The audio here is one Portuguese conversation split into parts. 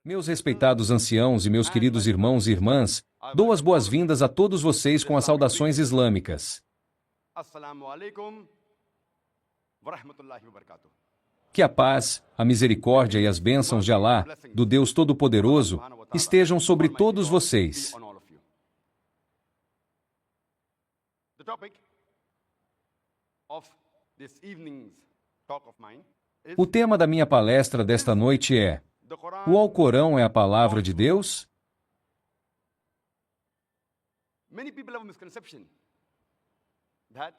Meus respeitados anciãos e meus queridos irmãos e irmãs, dou as boas-vindas a todos vocês com as saudações islâmicas. Assalamu alaikum wa rahmatullahi wa barakatuh. Que a paz, a misericórdia e as bênçãos de Alá, do Deus Todo-Poderoso, estejam sobre todos vocês. The topic of this evening's talk of mine is O tema da minha palestra desta noite é: the Quran. o Alcorão é a palavra de Deus? Many people have a misconception that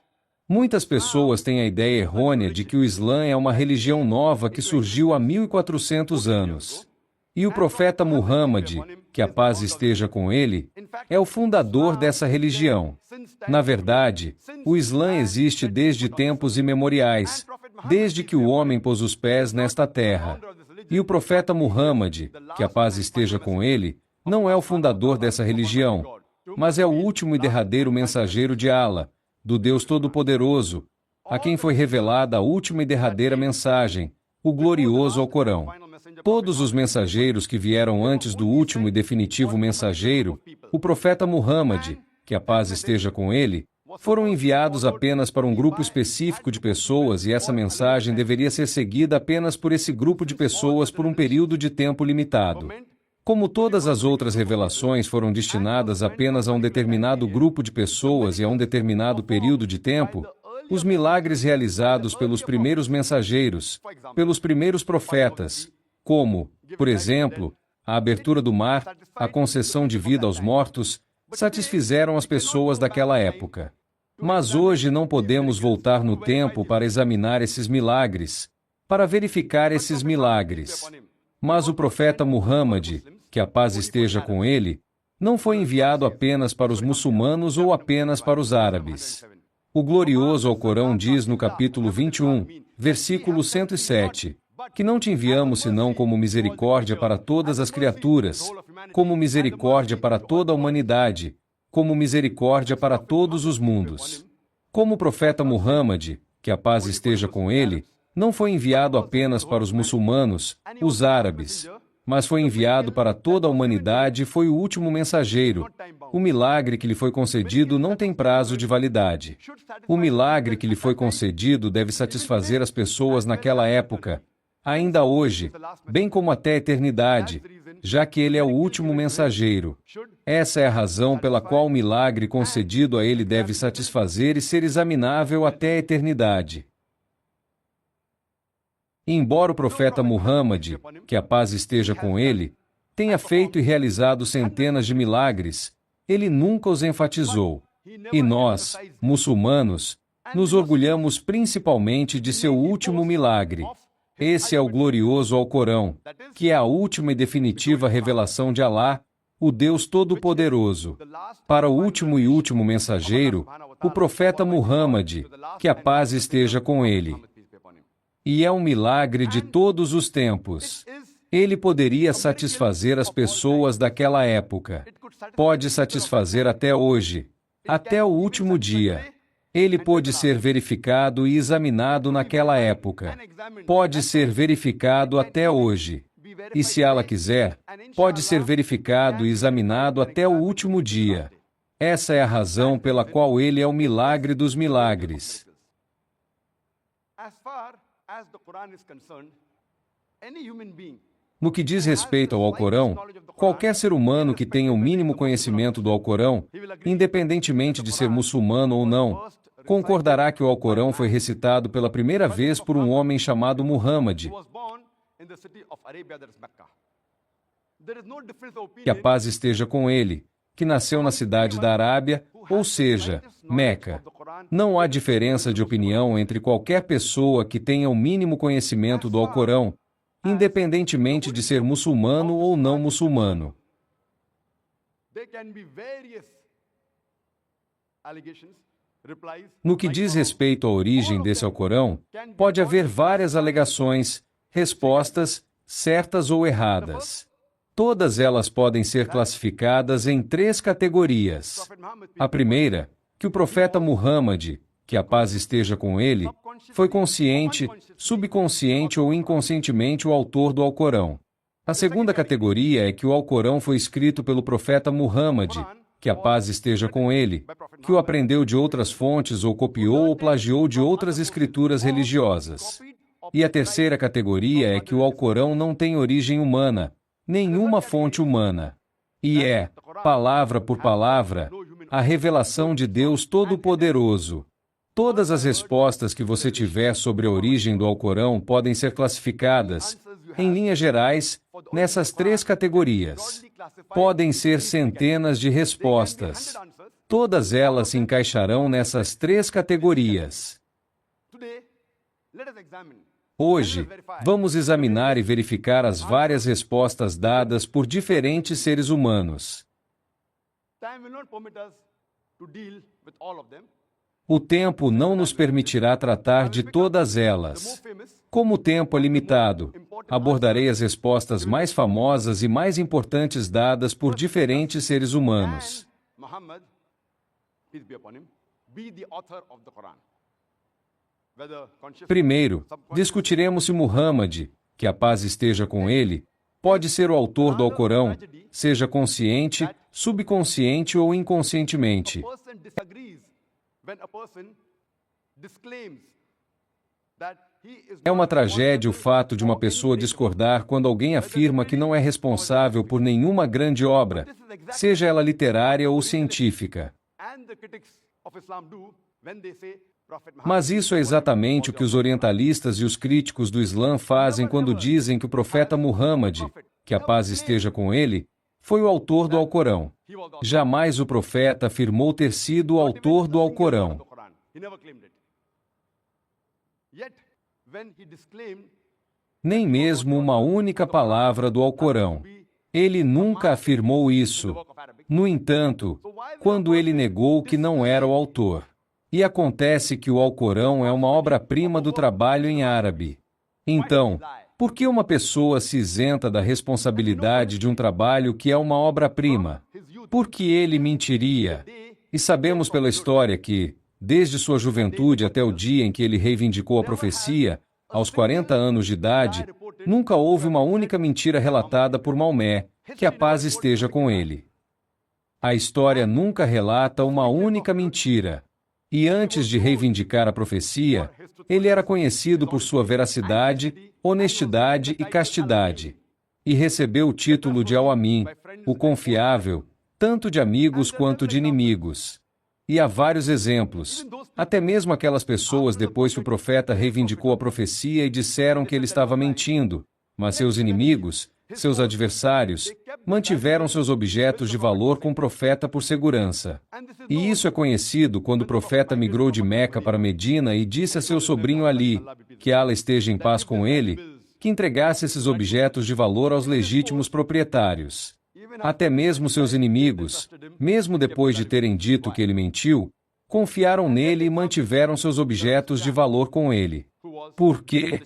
Muitas pessoas têm a ideia errônea de que o Islã é uma religião nova que surgiu há 1400 anos. E o profeta Muhammad, que a paz esteja com ele, é o fundador dessa religião. Na verdade, o Islã existe desde tempos imemoriais, desde que o homem pôs os pés nesta terra. E o profeta Muhammad, que a paz esteja com ele, não é o fundador dessa religião, mas é o último e derradeiro mensageiro de Allah, do Deus Todo-Poderoso, a quem foi revelada a última e derradeira mensagem, o glorioso Alcorão. Todos os mensageiros que vieram antes do último e definitivo mensageiro, o profeta Muhammad, que a paz esteja com ele, foram enviados apenas para um grupo específico de pessoas e essa mensagem deveria ser seguida apenas por esse grupo de pessoas por um período de tempo limitado. Como todas as outras revelações foram destinadas apenas a um determinado grupo de pessoas e a um determinado período de tempo, os milagres realizados pelos primeiros mensageiros, pelos primeiros profetas, como, por exemplo, a abertura do mar, a concessão de vida aos mortos, satisfizeram as pessoas daquela época. Mas hoje não podemos voltar no tempo para examinar esses milagres, para verificar esses milagres. Mas o profeta Muhammad, que a paz esteja com ele, não foi enviado apenas para os muçulmanos ou apenas para os árabes. O glorioso Alcorão diz no capítulo 21, versículo 107, que não te enviamos senão como misericórdia para todas as criaturas, como misericórdia para toda a humanidade, como misericórdia para todos os mundos. Como o profeta Muhammad, que a paz esteja com ele, não foi enviado apenas para os muçulmanos, os árabes, mas foi enviado para toda a humanidade e foi o último mensageiro. O milagre que lhe foi concedido não tem prazo de validade. O milagre que lhe foi concedido deve satisfazer as pessoas naquela época, ainda hoje, bem como até a eternidade, já que ele é o último mensageiro. Essa é a razão pela qual o milagre concedido a ele deve satisfazer e ser examinável até a eternidade. Embora o profeta Muhammad, que a paz esteja com ele, tenha feito e realizado centenas de milagres, ele nunca os enfatizou. E nós, muçulmanos, nos orgulhamos principalmente de seu último milagre. Esse é o glorioso Alcorão, que é a última e definitiva revelação de Alá, o Deus Todo-Poderoso, para o último e último mensageiro, o profeta Muhammad, que a paz esteja com ele. E é um milagre de todos os tempos. Ele poderia satisfazer as pessoas daquela época. Pode satisfazer até hoje, até o último dia. Ele pôde ser verificado e examinado naquela época. Pode ser verificado até hoje. E se Allah quiser, pode ser verificado e examinado até o último dia. Essa é a razão pela qual ele é o milagre dos milagres. as far as the Quran is concerned, any human being No que diz respeito ao Alcorão, qualquer ser humano que tenha o mínimo conhecimento do Alcorão, independentemente de ser muçulmano ou não, concordará que o Alcorão foi recitado pela primeira vez por um homem chamado Muhammad, was born in the city of Arabia, that is Mecca. There is no difference of que a opinion paz esteja com ele, que nasceu na cidade da Arábia, ou seja, Meca. Não há diferença de opinião entre qualquer pessoa que tenha o mínimo conhecimento do Alcorão, independentemente de ser muçulmano ou não muçulmano. there can be various allegations, replies. No que diz respeito à origem desse Alcorão, pode haver várias alegações, respostas, certas ou erradas. Todas elas podem ser classificadas em 3 categorias. A primeira, que o profeta Muhammad, que a paz esteja com ele, foi consciente, subconsciente ou inconscientemente o autor do Alcorão. A segunda categoria é que o Alcorão foi escrito pelo profeta Muhammad, que a paz esteja com ele, que o aprendeu de outras fontes ou copiou ou plagiou de outras escrituras religiosas. E a terceira categoria é que o Alcorão não tem origem humana, nenhuma fonte humana. E é, palavra por palavra, a revelação de Deus Todo-Poderoso. Todas as respostas que você tiver sobre a origem do Alcorão podem ser classificadas, em linhas gerais, nessas três categorias. Podem ser centenas de respostas. Todas elas se encaixarão nessas três categorias. Hoje, vamos examinar e verificar as várias respostas dadas por diferentes seres humanos. O tempo não nos permitirá tratar de todas elas. Como o tempo é limitado, abordarei as respostas mais famosas e mais importantes dadas por diferentes seres humanos. Primeiro, discutiremos se Muhammad, que a paz esteja com ele, pode ser o autor do Alcorão, seja consciente, subconsciente ou inconscientemente. É uma tragédia o fato de uma pessoa discordar quando alguém afirma que não é responsável por nenhuma grande obra, seja ela literária ou científica. Mas isso é exatamente o que os orientalistas e os críticos do Islã fazem quando dizem que o profeta Muhammad, que a paz esteja com ele, foi o autor do Alcorão. Jamais o profeta afirmou ter sido o autor do Alcorão. Nem mesmo uma única palavra do Alcorão. Ele nunca afirmou isso. No entanto, quando ele negou que não era o autor. E acontece que o Alcorão é uma obra-prima do trabalho em árabe. Então, por que uma pessoa se isenta da responsabilidade de um trabalho que é uma obra-prima? Por que ele mentiria? E sabemos pela história que, desde sua juventude até o dia em que ele reivindicou a profecia, aos 40 anos de idade, nunca houve uma única mentira relatada por Maomé, que a paz esteja com ele. A história nunca relata uma única mentira. E antes de reivindicar a profecia, ele era conhecido por sua veracidade, honestidade e castidade. E recebeu o título de Al-Amin, o confiável, tanto de amigos quanto de inimigos. E há vários exemplos. Até mesmo aquelas pessoas depois que o profeta reivindicou a profecia e disseram que ele estava mentindo, mas seus inimigos, seus adversários, mantiveram seus objetos de valor com o profeta por segurança. E isso é conhecido quando o profeta migrou de Meca para Medina e disse a seu sobrinho Ali, que Allah esteja em paz com ele, que entregasse esses objetos de valor aos legítimos proprietários. Até mesmo seus inimigos, mesmo depois de terem dito que ele mentiu, confiaram nele e mantiveram seus objetos de valor com ele. Por quê?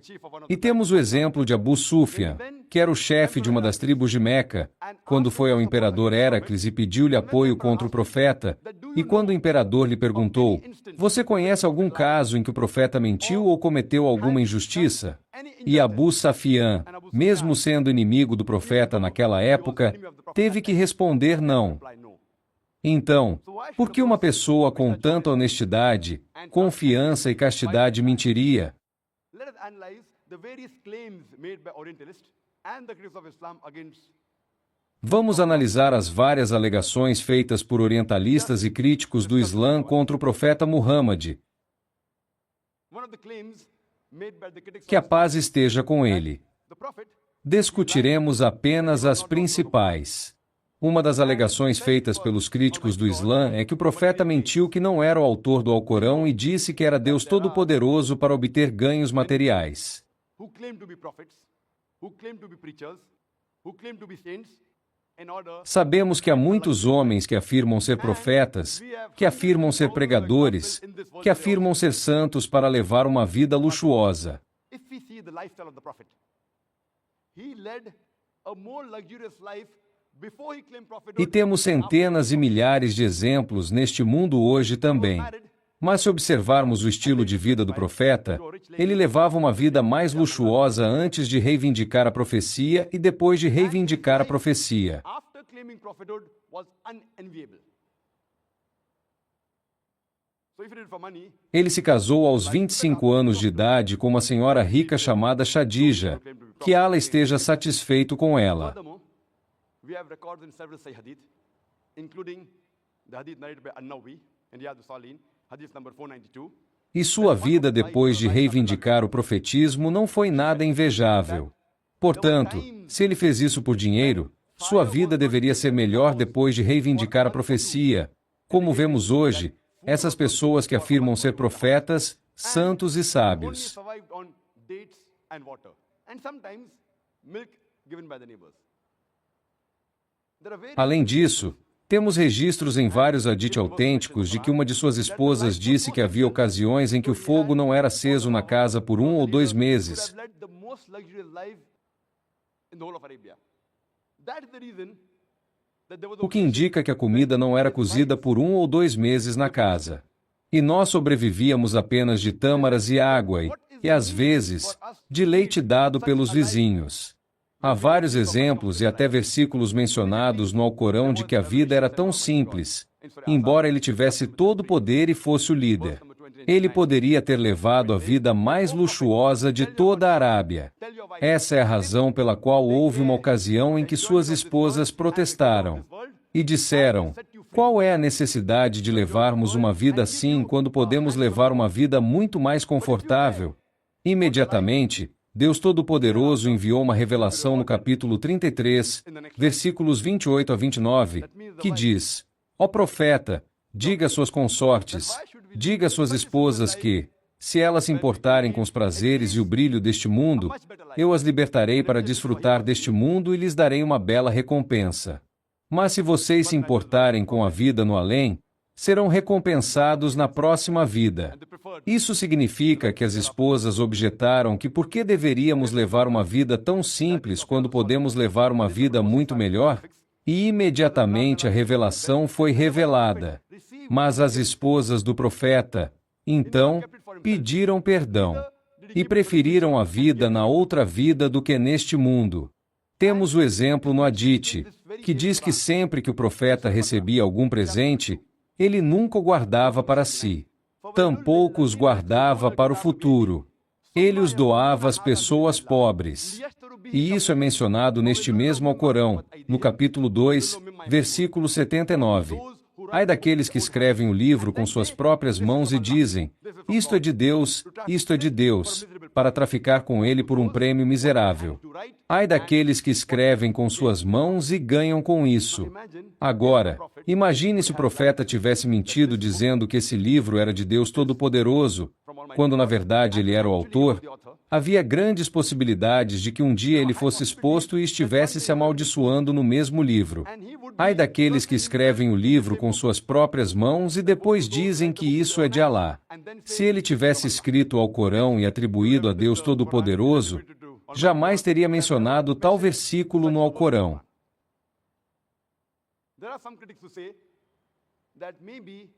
E temos o exemplo de Abu Sufyan, que era o chefe de uma das tribos de Meca, quando foi ao imperador Heracles e pediu-lhe apoio contra o profeta, e quando o imperador lhe perguntou, você conhece algum caso em que o profeta mentiu ou cometeu alguma injustiça? E Abu Sufyan, mesmo sendo inimigo do profeta naquela época, teve que responder não. Então, por que uma pessoa com tanta honestidade, confiança e castidade mentiria? Vamos analisar as várias alegações feitas por orientalistas e críticos do Islã contra o profeta Muhammad. Que a paz esteja com ele. Discutiremos apenas as principais. Uma das alegações feitas pelos críticos do Islã é que o profeta mentiu que não era o autor do Alcorão e disse que era Deus Todo-Poderoso para obter ganhos materiais. Sabemos que há muitos homens que afirmam ser profetas, que afirmam ser pregadores, que afirmam ser santos para levar uma vida luxuosa. E temos centenas e milhares de exemplos neste mundo hoje também. Mas se observarmos o estilo de vida do profeta, ele levava uma vida mais luxuosa antes de reivindicar a profecia e depois de reivindicar a profecia. After claiming prophethood was unenviable. So if it is for money, Ele se casou aos 25 anos de idade com uma senhora rica chamada Khadija, que Allah esteja satisfeito com ela. furthermore, we have records in several Sahih hadith, including the hadith narrated by An-Nawawi in Riyadh al-Salihin, hadith number 492. E sua vida depois de reivindicar o profetismo não foi nada invejável. Portanto, se ele fez isso por dinheiro, sua vida deveria ser melhor depois de reivindicar a profecia. Como vemos hoje, essas pessoas que afirmam ser profetas, santos e Only sábios. survived on dates and water, and sometimes milk given by the neighbors. There are various Além disso, temos registros em vários hadith autênticos de que uma de suas esposas disse que havia ocasiões em que o fogo não era aceso na casa por 1 ou 2 meses. who have led the most luxurious life in the whole of Arabia. That is the reason that there was O que indica que a comida não era cozida por 1 ou 2 meses na casa. E nós sobrevivíamos apenas de tâmaras e água e, às vezes, de leite dado pelos vizinhos. Há vários exemplos e até versículos mencionados no Alcorão de que a vida era tão simples. Embora ele tivesse todo o poder e fosse o líder, ele poderia ter levado a vida mais luxuosa de toda a Arábia. Essa é a razão pela qual houve uma ocasião em que suas esposas protestaram e disseram: qual é a necessidade de levarmos uma vida assim quando podemos levar uma vida muito mais confortável? Imediatamente, Deus Todo-Poderoso enviou uma revelação no capítulo 33, versículos 28 a 29, que diz: ó profeta, diga às suas consortes, diga às suas esposas que, se elas se importarem com os prazeres e o brilho deste mundo, eu as libertarei para desfrutar deste mundo e lhes darei uma bela recompensa. Mas se vocês se importarem com a vida no além, serão recompensados na próxima vida. Isso significa que as esposas objetaram que por que deveríamos levar uma vida tão simples quando podemos levar uma vida muito melhor? E imediatamente a revelação foi revelada. Mas as esposas do profeta, então, pediram perdão e preferiram a vida na outra vida do que neste mundo. Temos o exemplo no Hadith, que diz que sempre que o profeta recebia algum presente, ele nunca o guardava para si. Tampouco os guardava para o futuro. Ele os doava às pessoas pobres. E isso é mencionado neste mesmo Alcorão, no capítulo 2, versículo 79. Ai daqueles que escrevem o livro com suas próprias mãos e dizem: isto é de Deus, para traficar com ele por um prêmio miserável. Ai daqueles que escrevem com suas mãos e ganham com isso. Agora, imagine se o profeta tivesse mentido dizendo que esse livro era de Deus Todo-Poderoso, quando na verdade ele era o autor. Havia grandes possibilidades de que um dia ele fosse exposto e estivesse se amaldiçoando no mesmo livro. Ai daqueles que escrevem o livro com suas próprias mãos e depois dizem que isso é de Alá. Se ele tivesse escrito o Alcorão e atribuído a Deus Todo-Poderoso, jamais teria mencionado tal versículo no Alcorão. There are some critics who say that maybe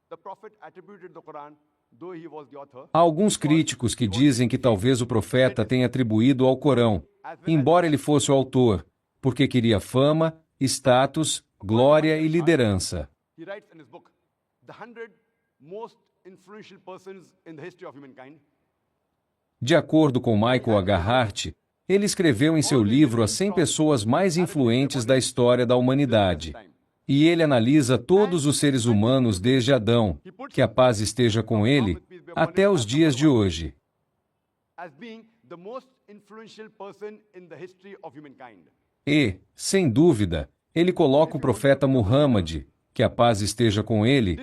the prophet attributed the Quran, though he was the author. Há alguns críticos que dizem que talvez o profeta tenha atribuído ao Corão, embora ele fosse o autor, porque queria fama, status, glória e liderança. He writes in his book, The 100 Most Influential Persons in the History of Humankind. De acordo com Michael H. Hart, ele escreveu em seu livro as 100 pessoas mais influentes da história da humanidade. E ele analisa todos os seres humanos desde Adão, que a paz esteja com ele, até os dias de hoje. As being the most influential person in the history of humankind. E, sem dúvida, ele coloca o profeta Muhammad, que a paz esteja com ele,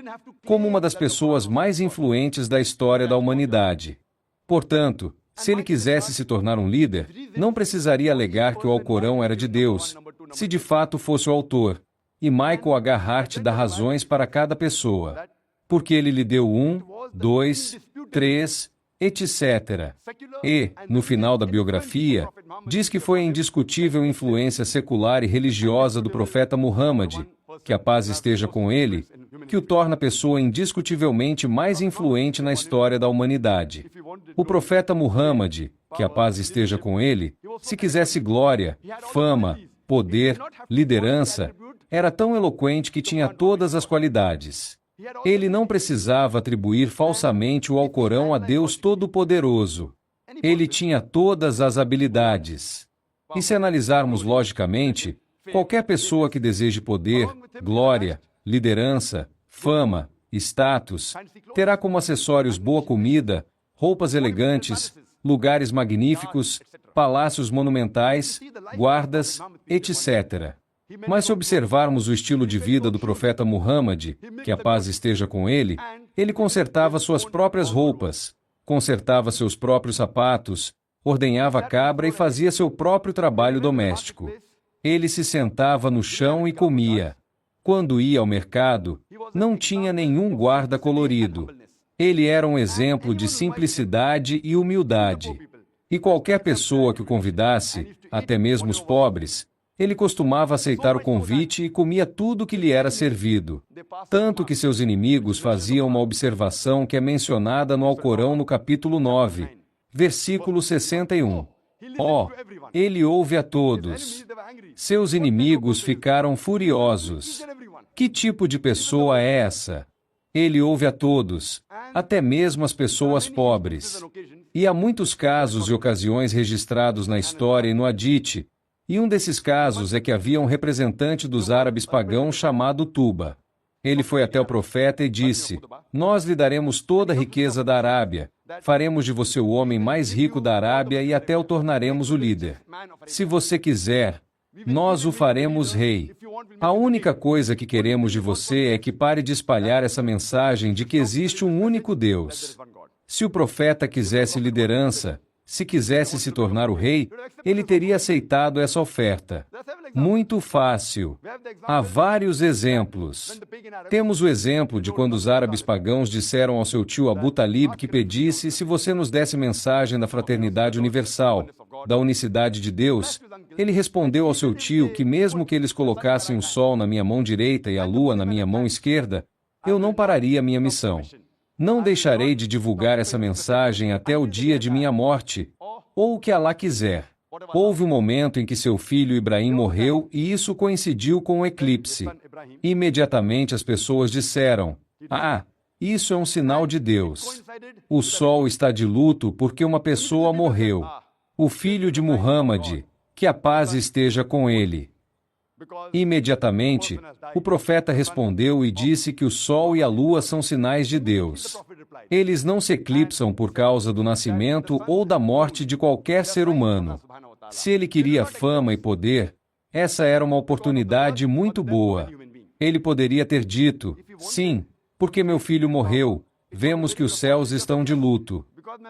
como uma das pessoas mais influentes da história da humanidade. Portanto, se ele quisesse se tornar um líder, não precisaria alegar que o Alcorão era de Deus, se de fato fosse o autor. E Michael H. Hart dá razões para cada pessoa. Porque ele lhe deu 1, 2, 3, etc. E, no final da biografia, diz que foi a indiscutível influência secular e religiosa do profeta Muhammad, que a paz esteja com ele, que o torna a pessoa indiscutivelmente mais influente na história da humanidade. O profeta Muhammad, que a paz esteja com ele, se quisesse glória, fama, poder, liderança, era tão eloquente que tinha todas as qualidades. Ele não precisava atribuir falsamente o Alcorão a Deus Todo-Poderoso. Ele tinha todas as habilidades. E se analisarmos logicamente, qualquer pessoa que deseje poder, glória, liderança, fama, status, terá como acessórios boa comida, roupas elegantes, lugares magníficos, palácios monumentais, guardas, etc. Mas se observarmos o estilo de vida do profeta Muhammad, que a paz esteja com ele, ele consertava suas próprias roupas, consertava seus próprios sapatos, ordenhava cabra e fazia seu próprio trabalho doméstico. Ele se sentava no chão e comia. Quando ia ao mercado, não tinha nenhum guarda colorido. Ele era um exemplo de simplicidade e humildade. E qualquer pessoa que o convidasse, até mesmo os pobres, ele costumava aceitar o convite e comia tudo que lhe era servido. Tanto que seus inimigos faziam uma observação que é mencionada no Alcorão no capítulo 9, versículo 61. Ele ouve a todos. Seus inimigos ficaram furiosos. Que tipo de pessoa é essa? Ele ouve a todos, até mesmo as pessoas pobres. E há muitos casos e ocasiões registrados na história e no Hadith, e um desses casos é que havia um representante dos árabes pagãos chamado Tuba. Ele foi até o profeta e disse: Nós lhe daremos toda a riqueza da Arábia, faremos de você o homem mais rico da Arábia e até o tornaremos o líder. Se você quiser, nós o faremos rei. A única coisa que queremos de você é que pare de espalhar essa mensagem de que existe um único Deus. Se o profeta quisesse liderança, se quisesse se tornar o rei, ele teria aceitado essa oferta. Muito fácil. Há vários exemplos. Temos o exemplo de quando os árabes pagãos disseram ao seu tio Abu Talib que pedisse se você nos desse mensagem da fraternidade universal, da unicidade de Deus. Ele respondeu ao seu tio que mesmo que eles colocassem o sol na minha mão direita e a lua na minha mão esquerda, eu não pararia minha missão. Não deixarei de divulgar essa mensagem até o dia de minha morte, ou o que Alá quiser. Houve um momento em que seu filho Ibrahim morreu e isso coincidiu com o eclipse. Imediatamente as pessoas disseram: isso é um sinal de Deus. O sol está de luto porque uma pessoa morreu. O filho de Muhammad, que a paz esteja com ele. Imediatamente, o profeta respondeu e disse que o sol e a lua são sinais de Deus. Eles não se eclipsam por causa do nascimento ou da morte de qualquer ser humano. Se ele queria fama e poder, essa era uma oportunidade muito boa. Ele poderia ter dito: sim, porque meu filho morreu, vemos que os céus estão de luto.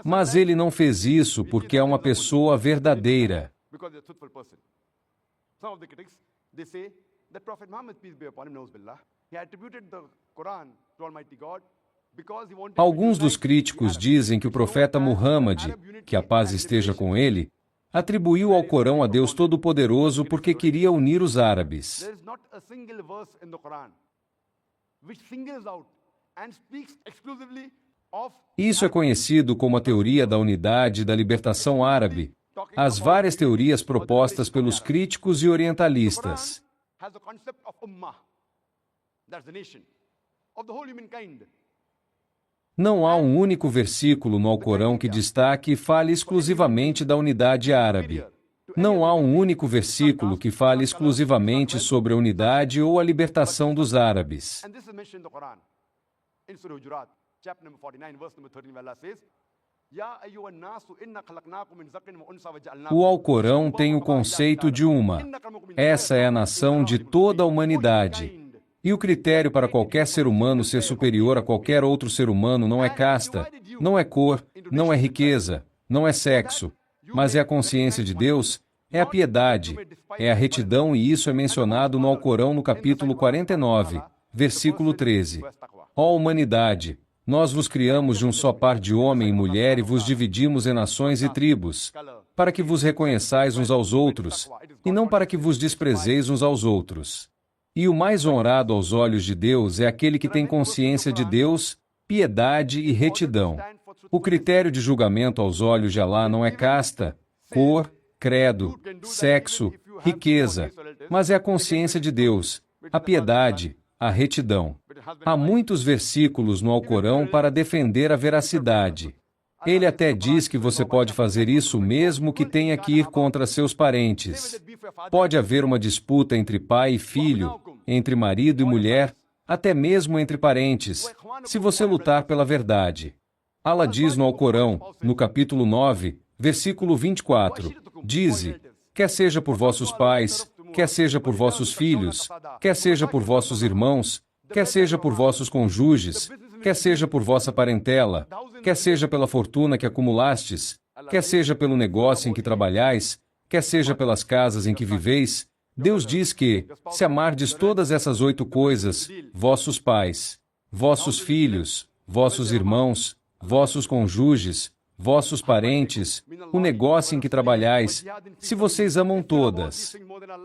Mas ele não fez isso porque é uma pessoa verdadeira. They say that Prophet Muhammad, peace be upon him, knows billah, he attributed the Quran to Almighty God because he wanted. Alguns dos críticos dizem que o profeta Muhammad, que a paz esteja com ele, atribuiu ao Corão a Deus Todo-Poderoso porque queria unir os árabes. There is not a single verse in the Quran which singles out and speaks exclusively of. Isso é conhecido como a teoria da unidade e da libertação árabe, as várias teorias propostas pelos críticos e orientalistas. Não há um único versículo no Alcorão que destaque e fale exclusivamente da unidade árabe. Não há um único versículo que fale exclusivamente sobre a unidade ou a libertação dos árabes. O Alcorão tem o conceito de uma. Essa é a nação de toda a humanidade. E o critério para qualquer ser humano ser superior a qualquer outro ser humano não é casta, não é cor, não é riqueza, não é sexo, mas é a consciência de Deus, é a piedade, é a retidão e isso é mencionado no Alcorão no capítulo 49, versículo 13. Ó humanidade! Nós vos criamos de um só par de homem e mulher e vos dividimos em nações e tribos, para que vos reconheçais uns aos outros, e não para que vos desprezeis uns aos outros. E o mais honrado aos olhos de Deus é aquele que tem consciência de Deus, piedade e retidão. O critério de julgamento aos olhos de Alá não é casta, cor, credo, sexo, riqueza, mas é a consciência de Deus, a piedade, a retidão. Há muitos versículos no Alcorão para defender a veracidade. Ele até diz que você pode fazer isso mesmo que tenha que ir contra seus parentes. Pode haver uma disputa entre pai e filho, entre marido e mulher, até mesmo entre parentes, se você lutar pela verdade. Allah diz no Alcorão, no capítulo 9, versículo 24, dize, quer seja por vossos pais, quer seja por vossos filhos, quer seja por vossos irmãos, quer seja por vossos cônjuges, quer seja por vossa parentela, quer seja pela fortuna que acumulastes, quer seja pelo negócio em que trabalhais, quer seja pelas casas em que viveis, Deus diz que, se amardes todas essas 8 coisas, vossos pais, vossos filhos, vossos irmãos, vossos cônjuges, vossos parentes, o negócio em que trabalhais, se vocês amam todas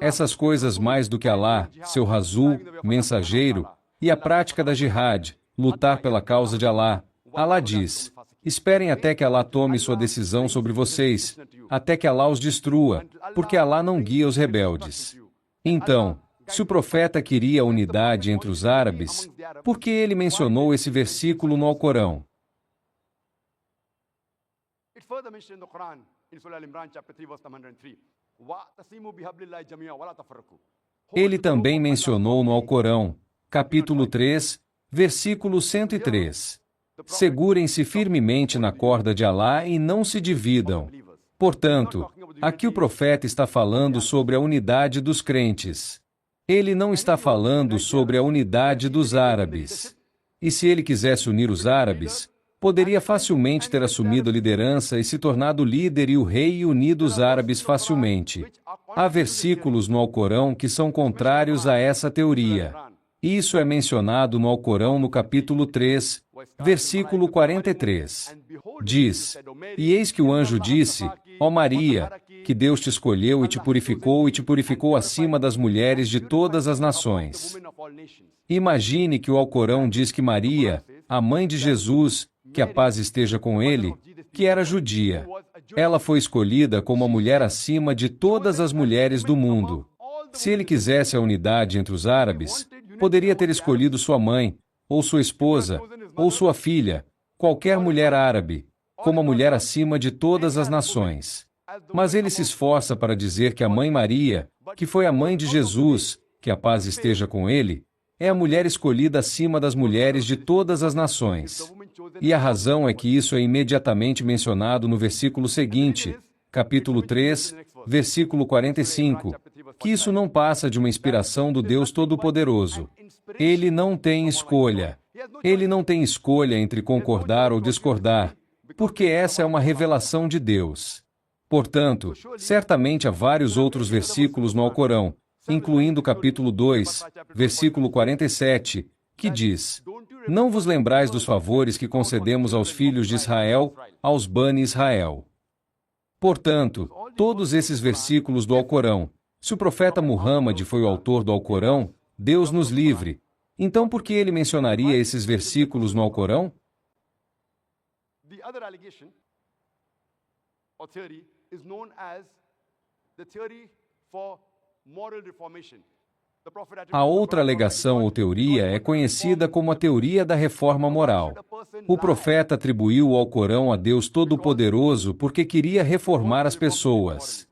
essas coisas mais do que Alá, seu Rasul, mensageiro, e a prática da jihad, lutar pela causa de Alá, Alá diz, esperem até que Alá tome sua decisão sobre vocês, até que Alá os destrua, porque Alá não guia os rebeldes. Então, se o profeta queria a unidade entre os árabes, por que ele mencionou esse versículo no Alcorão? Ele também mencionou no Alcorão, capítulo 3, versículo 103. Segurem-se firmemente na corda de Alá e não se dividam. Portanto, aqui o profeta está falando sobre a unidade dos crentes. Ele não está falando sobre a unidade dos árabes. E se ele quisesse unir os árabes, poderia facilmente ter assumido a liderança e se tornado líder e o rei e unido os árabes facilmente. Há versículos no Alcorão que são contrários a essa teoria. Isso é mencionado no Alcorão no capítulo 3, versículo 43. Diz, e eis que o anjo disse, ó Maria, que Deus te escolheu e te purificou acima das mulheres de todas as nações. Imagine que o Alcorão diz que Maria, a mãe de Jesus, que a paz esteja com ele, que era judia. Ela foi escolhida como a mulher acima de todas as mulheres do mundo. Se ele quisesse a unidade entre os árabes, poderia ter escolhido sua mãe, ou sua esposa, ou sua filha, qualquer mulher árabe, como a mulher acima de todas as nações. Mas ele se esforça para dizer que a mãe Maria, que foi a mãe de Jesus, que a paz esteja com ele, é a mulher escolhida acima das mulheres de todas as nações. E a razão é que isso é imediatamente mencionado no versículo seguinte, capítulo 3, versículo 45, que isso não passa de uma inspiração do Deus Todo-Poderoso. Ele não tem escolha. Ele não tem escolha entre concordar ou discordar, porque essa é uma revelação de Deus. Portanto, certamente há vários outros versículos no Alcorão, incluindo o capítulo 2, versículo 47, que diz, não vos lembrais dos favores que concedemos aos filhos de Israel, aos Bani Israel. Portanto, todos esses versículos do Alcorão, se o profeta Muhammad foi o autor do Alcorão, Deus nos livre, então por que ele mencionaria esses versículos no Alcorão? A outra alegação ou teoria é conhecida como a teoria da reforma moral. O profeta atribuiu o Alcorão a Deus Todo-Poderoso porque queria reformar as pessoas.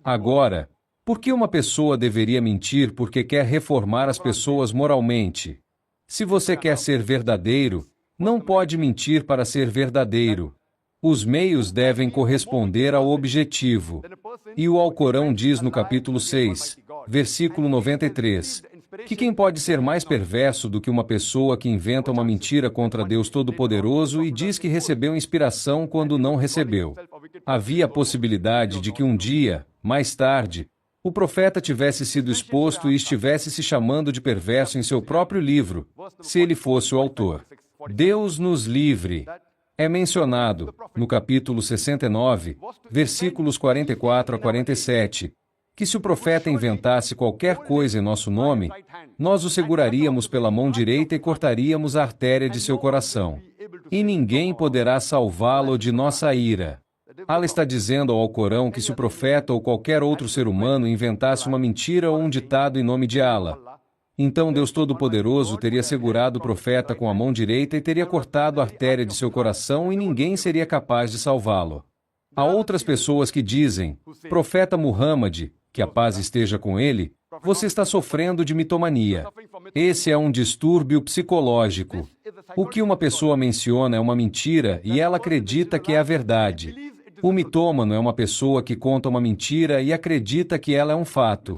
Agora, por que uma pessoa deveria mentir porque quer reformar as pessoas moralmente? Se você quer ser verdadeiro, não pode mentir para ser verdadeiro. Os meios devem corresponder ao objetivo. E o Alcorão diz no capítulo 6, versículo 93, que quem pode ser mais perverso do que uma pessoa que inventa uma mentira contra Deus Todo-Poderoso e diz que recebeu inspiração quando não recebeu? Havia a possibilidade de que um dia, mais tarde, o profeta tivesse sido exposto e estivesse se chamando de perverso em seu próprio livro, se ele fosse o autor. Deus nos livre. É mencionado, no capítulo 69, versículos 44 a 47, que se o profeta inventasse qualquer coisa em nosso nome, nós o seguraríamos pela mão direita e cortaríamos a artéria de seu coração. E ninguém poderá salvá-lo de nossa ira. Allah está dizendo ao Alcorão que se o profeta ou qualquer outro ser humano inventasse uma mentira ou um ditado em nome de Allah, então Deus Todo-Poderoso teria segurado o profeta com a mão direita e teria cortado a artéria de seu coração e ninguém seria capaz de salvá-lo. Há outras pessoas que dizem, Profeta Muhammad, que a paz esteja com ele, você está sofrendo de mitomania. Esse é um distúrbio psicológico. O que uma pessoa menciona é uma mentira e ela acredita que é a verdade. O mitômano é uma pessoa que conta uma mentira e acredita que ela é um fato.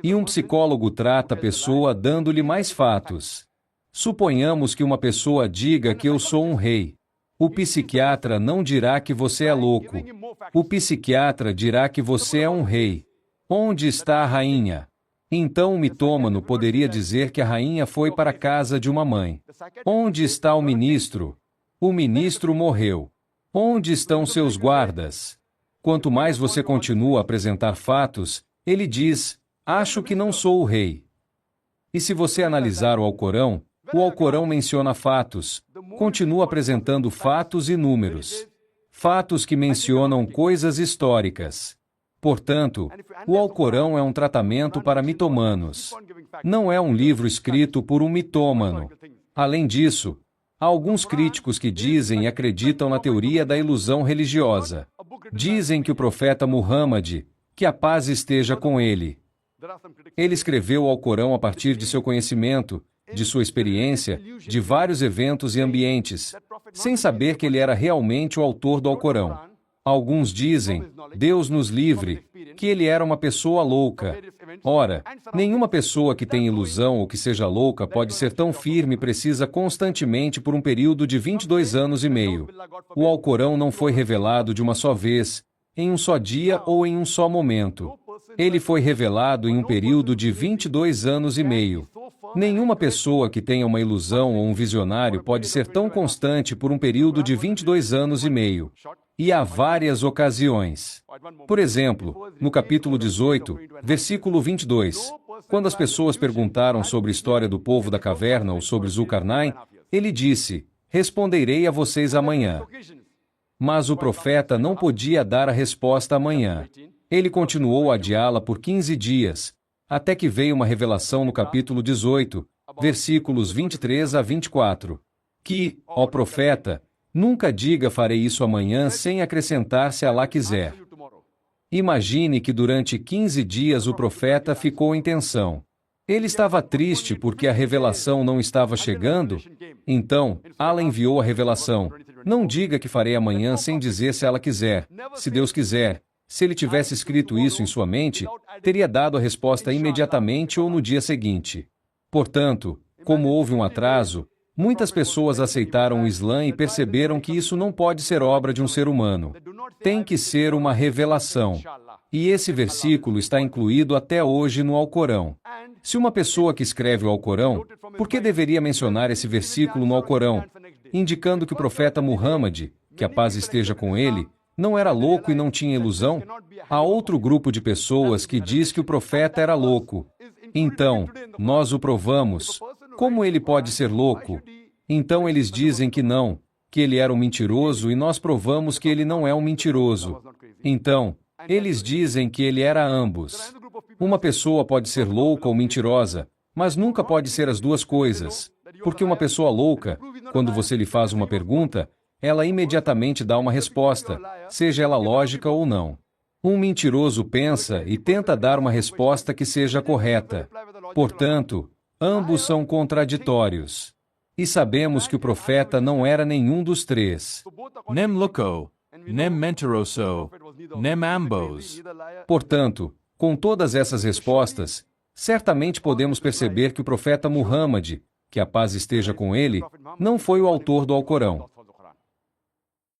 E um psicólogo trata a pessoa dando-lhe mais fatos. Suponhamos que uma pessoa diga que eu sou um rei. O psiquiatra não dirá que você é louco. O psiquiatra dirá que você é um rei. Onde está a rainha? Então o mitômano poderia dizer que a rainha foi para a casa de uma mãe. Onde está o ministro? O ministro morreu. Onde estão seus guardas? Quanto mais você continua a apresentar fatos, ele diz, acho que não sou o rei. E se você analisar o Alcorão menciona fatos, continua apresentando fatos e números. Fatos que mencionam coisas históricas. Portanto, o Alcorão é um tratamento para mitomanos. Não é um livro escrito por um mitômano. Além disso, há alguns críticos que dizem e acreditam na teoria da ilusão religiosa. Dizem que o profeta Muhammad, que a paz esteja com ele. Ele escreveu o Alcorão a partir de seu conhecimento, de sua experiência, de vários eventos e ambientes, sem saber que ele era realmente o autor do Alcorão. Alguns dizem, Deus nos livre, que ele era uma pessoa louca. Ora, nenhuma pessoa que tem ilusão ou que seja louca pode ser tão firme e precisa constantemente por um período de 22 anos e meio. O Alcorão não foi revelado de uma só vez, em um só dia ou em um só momento. Ele foi revelado em um período de 22 anos e meio. Nenhuma pessoa que tenha uma ilusão ou um visionário pode ser tão constante por um período de 22 anos e meio. E há várias ocasiões. Por exemplo, no capítulo 18, versículo 22, quando as pessoas perguntaram sobre a história do povo da caverna ou sobre Zulkarnain, ele disse, responderei a vocês amanhã. Mas o profeta não podia dar a resposta amanhã. Ele continuou a adiá-la por 15 dias, até que veio uma revelação no capítulo 18, versículos 23 a 24, que, ó profeta, nunca diga farei isso amanhã sem acrescentar se Allah quiser. Imagine que durante 15 dias o profeta ficou em tensão. Ele estava triste porque a revelação não estava chegando. Então, Allah enviou a revelação. Não diga que farei amanhã sem dizer se Allah quiser. Se Deus quiser. Se ele tivesse escrito isso em sua mente, teria dado a resposta imediatamente ou no dia seguinte. Portanto, como houve um atraso, muitas pessoas aceitaram o Islã e perceberam que isso não pode ser obra de um ser humano. Tem que ser uma revelação. E esse versículo está incluído até hoje no Alcorão. Se uma pessoa que escreve o Alcorão, por que deveria mencionar esse versículo no Alcorão, indicando que o profeta Muhammad, que a paz esteja com ele, não era louco e não tinha ilusão? Há outro grupo de pessoas que diz que o profeta era louco. Então, nós o provamos. Como ele pode ser louco? Então eles dizem que não, que ele era um mentiroso e nós provamos que ele não é um mentiroso. Então, eles dizem que ele era ambos. Uma pessoa pode ser louca ou mentirosa, mas nunca pode ser as duas coisas. Porque uma pessoa louca, quando você lhe faz uma pergunta, ela imediatamente dá uma resposta, seja ela lógica ou não. Um mentiroso pensa e tenta dar uma resposta que seja correta. Portanto, ambos são contraditórios. E sabemos que o profeta não era nenhum dos três. Nem louco, nem mentiroso, nem ambos. Portanto, com todas essas respostas, certamente podemos perceber que o profeta Muhammad, que a paz esteja com ele, não foi o autor do Alcorão.